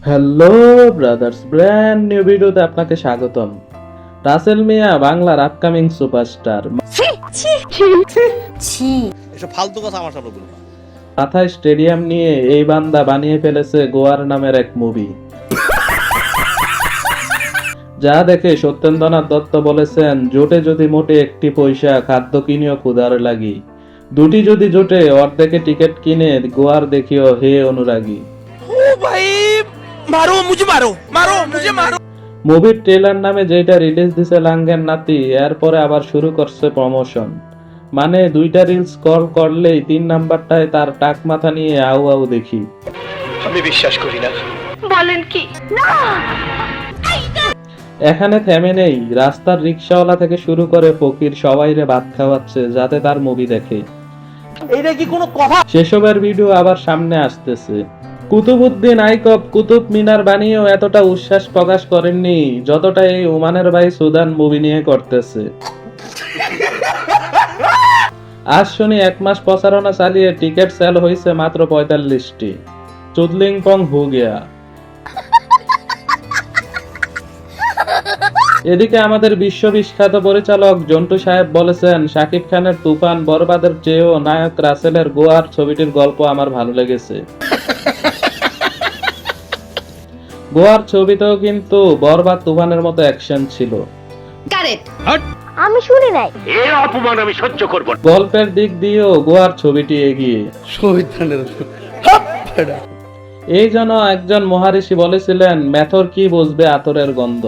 Hello brothers, brand new ভিডিওতে আপনাকে স্বাগতম। রাসেল মিয়া বাংলার আপকামিং সুপারস্টার। এসব ফালতু কথা আমার সামনে বলবো না। মাথায় স্টেডিয়াম নিয়ে এই বান্দা বানিয়ে ফেলেছে গোয়ার নামের এক মুভি, যা দেখে সত্যেন্দ্রনাথ দত্ত বলেছেন, জোটে যদি মোটে একটি পয়সা, খাদ্য কিনিও ক্ষুধার লাগি, দুটি যদি জোটে অর্ধেকে টিকিট কিনে গোয়ার দেখিও হে অনুরাগী। মুভির ট্রেলার নামে যেটা রিলিজ দিছে লাঙ্গের নাতি, এরপরে আবার শুরু করছে প্রমোশন। মানে দুইটা রিল স্ক্রল করলেই 3 নাম্বারটায় তার টাক মাথা নিয়ে আউ আউ দেখি। আমি বিশ্বাস করি না। বলেন কি? এখানে থেমে নেই, রাস্তার রিক্সাওয়ালা থেকে শুরু করে ফকির সবাইরে ভাত খাওয়াচ্ছে যাতে তার মুভি দেখে। এইটা কি কোনো কথা? সেসবের ভিডিও আবার সামনে আসতেছে। কুতুবউদ্দিন আইকব কুতুব মিনার বানিয়েও এতটা উচ্ছ্বাস প্রকাশ করেননি যতটা এই ওমানের ভাই সুদান মুভি নিয়ে করতেছে। আজ শুনি 1 মাস প্রচারণা চালিয়ে টিকিট সেল হয়েছে মাত্র 45টি। চুদলিং পং হু গিয়া। এদিকে আমাদের বিশ্ববিখ্যাত পরিচালক জন্টু সাহেব বলেছেন, শাকিব খানের তুফান বরবাদের চেয়েও নায়ক রাসেলের গোয়ার ছবিটির গল্প আমার ভালো লেগেছে। গোয়ার ছবিতেও কিন্তু বরবাদ তুফানের মতো অ্যাকশন ছিল। আমি শুনি নাই। এর অপমান আমি সহ্য করব না। গল্পের দিক দিয়েও গোয়ার ছবিটি এগিয়ে। এই জন্য একজন মহারিষি বলেছিলেন, মেথর কি বুঝবে আতরের গন্ধ।